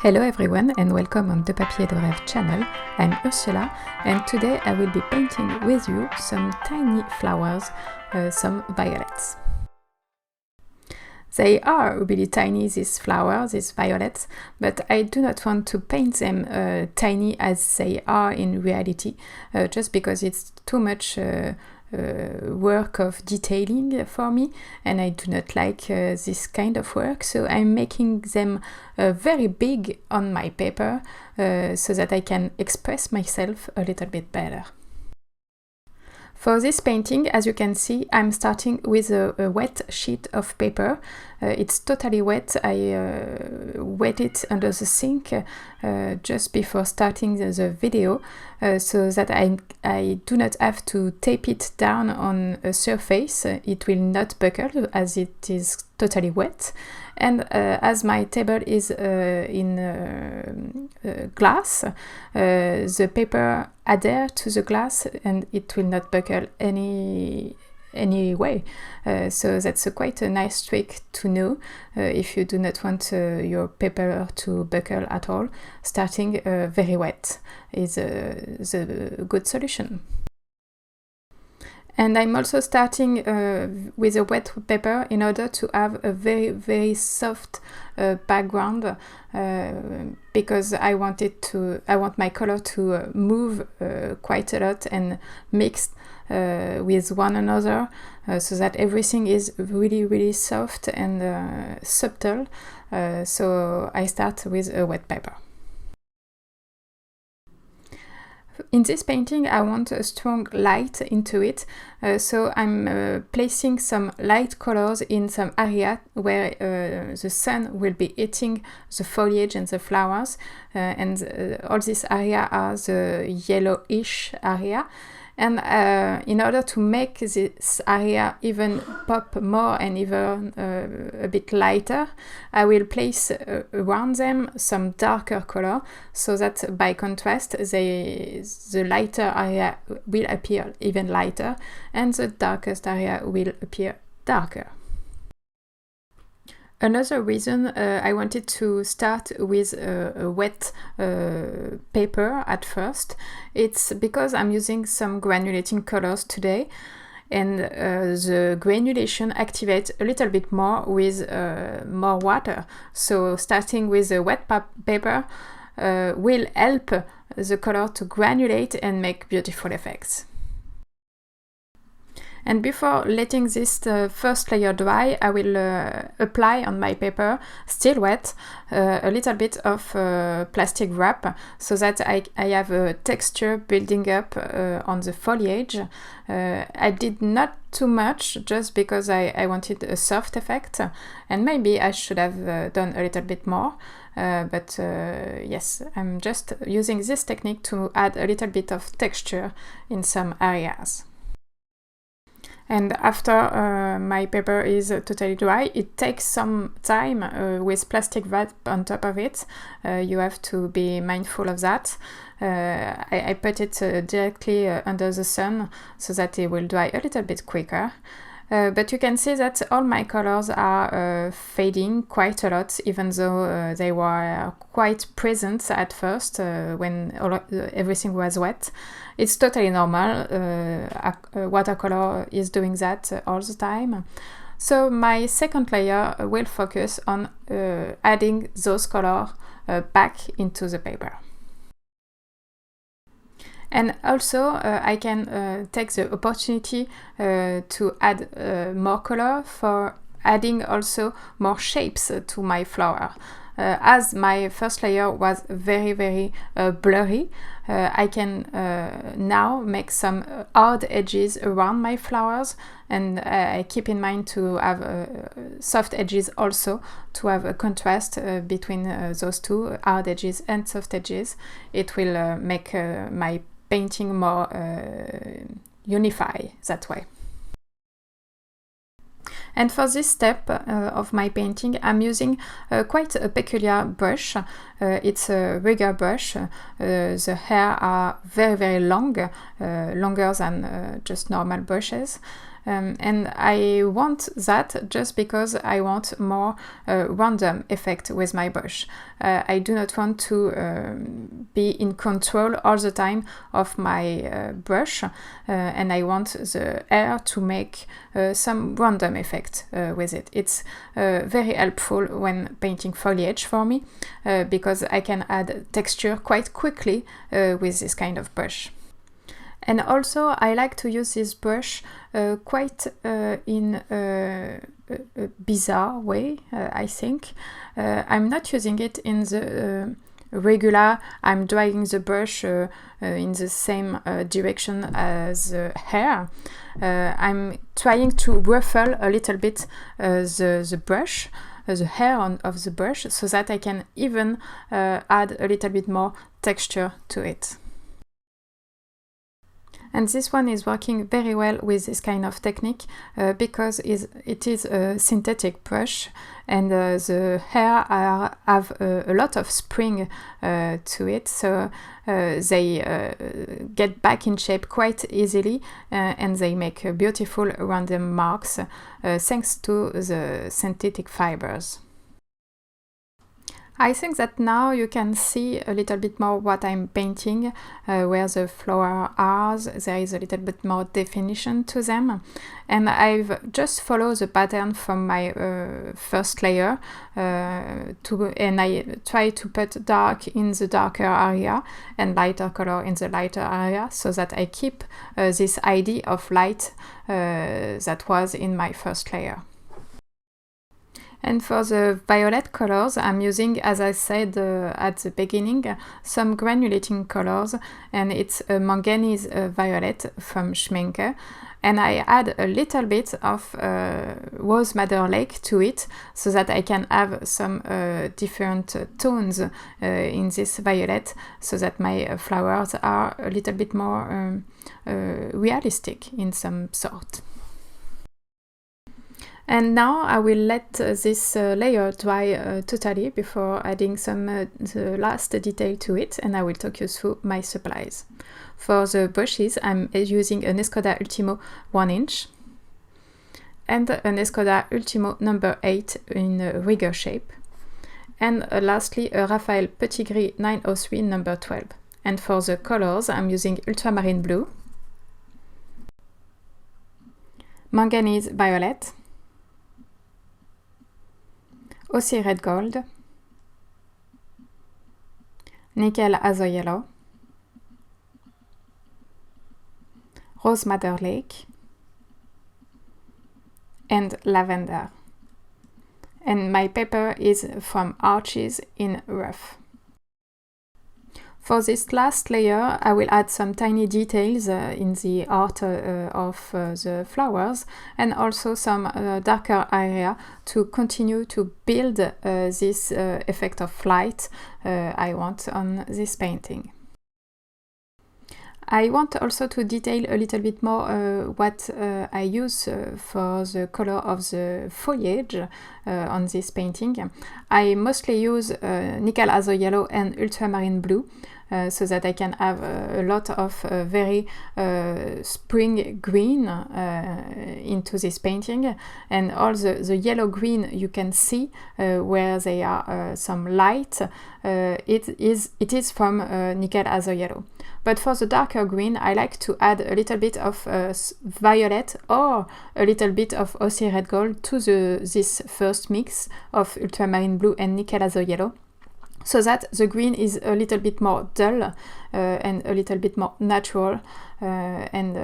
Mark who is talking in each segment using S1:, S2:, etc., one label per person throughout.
S1: Hello everyone and welcome on the Papier de Rêve channel. I'm Ursula and today I will be painting with you some tiny flowers, some violets. They are really tiny, these flowers, these violets, but I do not want to paint them tiny as they are in reality, just because it's too much work of detailing for me and I do not like this kind of work, so I'm making them very big on my paper so that I can express myself a little bit better. For this painting, as you can see, I'm starting with a wet sheet of paper. It's totally wet. I wet it under the sink just before starting the video so that I do not have to tape it down on a surface. It will not buckle as it is totally wet. And as my table is in glass, the paper adhere to the glass and it will not buckle any way. So that's quite a nice trick to know if you do not want your paper to buckle at all. Starting very wet is the good solution. And I'm also starting with a wet paper in order to have a very soft background because I want my color to move quite a lot and mix with one another so that everything is really soft and subtle. So I start with a wet paper. In this painting I want a strong light into it, so I'm placing some light colors in some area where the sun will be hitting the foliage and the flowers, and all this area are the yellowish area. And in order to make this area even pop more and even a bit lighter, I will place around them some darker color so that by contrast the lighter area will appear even lighter and the darkest area will appear darker. Another reason I wanted to start with a wet paper at first, it's because I'm using some granulating colors today, and the granulation activates a little bit more with more water. So starting with a wet paper will help the color to granulate and make beautiful effects. And before letting this first layer dry, I will apply on my paper, still wet, a little bit of plastic wrap so that I have a texture building up on the foliage. I did not too much just because I wanted a soft effect, and maybe I should have done a little bit more. But yes, I'm just using this technique to add a little bit of texture in some areas. And after my paper is totally dry, it takes some time with plastic wrap on top of it. You have to be mindful of that. I put it directly under the sun so that it will dry a little bit quicker. But you can see that all my colors are fading quite a lot, even though they were quite present at first when everything was wet. It's totally normal. Watercolor is doing that all the time. So my second layer will focus on adding those colors back into the paper. And also I can take the opportunity to add more color for adding also more shapes to my flower. As my first layer was very blurry, I can now make some hard edges around my flowers, and I keep in mind to have soft edges also, to have a contrast between those two, hard edges and soft edges. It will make my painting more unified that way. And for this step of my painting, I'm using quite a peculiar brush. It's a rigger brush. The hair are very long, longer than just normal brushes. and I want that just because I want more random effect with my brush. I do not want to be in control all the time of my brush, and I want the hair to make some random effect with it. It's very helpful when painting foliage for me, because I can add texture quite quickly with this kind of brush. And also I like to use this brush quite in a bizarre way, I think. I'm not using it in the regular, I'm dragging the brush in the same direction as the hair. I'm trying to ruffle a little bit the brush, the hair of the brush, so that I can even add a little bit more texture to it. And this one is working very well with this kind of technique because it is a synthetic brush, and the hair have a lot of spring to it, so they get back in shape quite easily, and they make beautiful random marks thanks to the synthetic fibers. I think that now you can see a little bit more what I'm painting, where the flowers are. There is a little bit more definition to them, and I've just followed the pattern from my first layer, and I try to put dark in the darker area and lighter color in the lighter area, so that I keep this idea of light that was in my first layer. And for the violet colors, I'm using, as I said at the beginning, some granulating colors, and it's a manganese violet from Schmincke. And I add a little bit of rose madder lake to it, so that I can have some different tones in this violet, so that my flowers are a little bit more realistic in some sort. And now I will let this layer dry totally before adding some the last detail to it, and I will talk you through my supplies. For the brushes, I'm using an Escoda Último 1 inch and an Escoda Último number 8 in rigger shape, and lastly a Raphaël Petit gris 903 number 12. And for the colors, I'm using ultramarine blue, manganese violet, Aussie red gold, nickel azure yellow, rose madder lake, and lavender. And my paper is from Arches in rough. For this last layer, I will add some tiny details in the art of the flowers, and also some darker area to continue to build this effect of light I want on this painting. I want also to detail a little bit more what I use for the color of the foliage on this painting. I mostly use nickel azure yellow and ultramarine blue, so that I can have a lot of very spring green into this painting, and all the yellow green you can see where they are some light, it is from nickel azure yellow. But for the darker green, I like to add a little bit of violet or a little bit of Aussie red gold to this first mix of ultramarine blue and nickel azure yellow, so that the green is a little bit more dull and a little bit more natural, and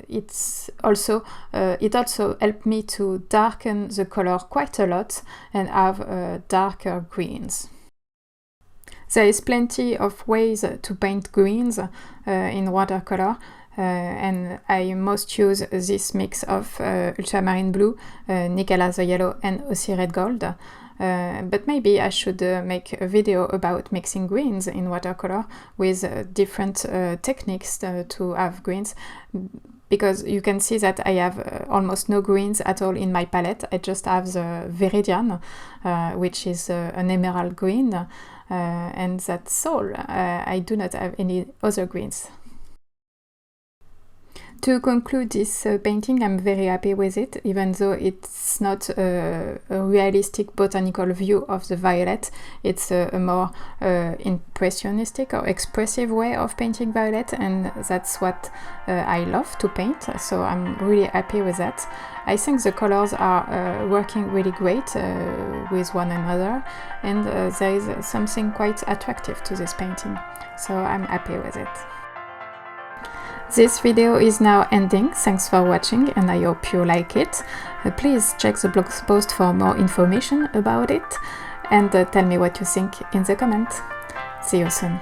S1: it also helped me to darken the color quite a lot and have darker greens. There is plenty of ways to paint greens in watercolor, and I most use this mix of ultramarine blue, nickel azure yellow and Aussie red gold. But maybe I should make a video about mixing greens in watercolor with different techniques to have greens, because you can see that I have almost no greens at all in my palette. I just have the Viridian, which is an emerald green, and that's all. I do not have any other greens. To conclude this painting, I'm very happy with it, even though it's not a realistic botanical view of the violet. It's a more impressionistic or expressive way of painting violet, and that's what I love to paint, so I'm really happy with that. I think the colors are working really great with one another, and there is something quite attractive to this painting, so I'm happy with it. This video is now ending. Thanks for watching, and I hope you like it. Please check the blog post for more information about it, and tell me what you think in the comments. See you soon.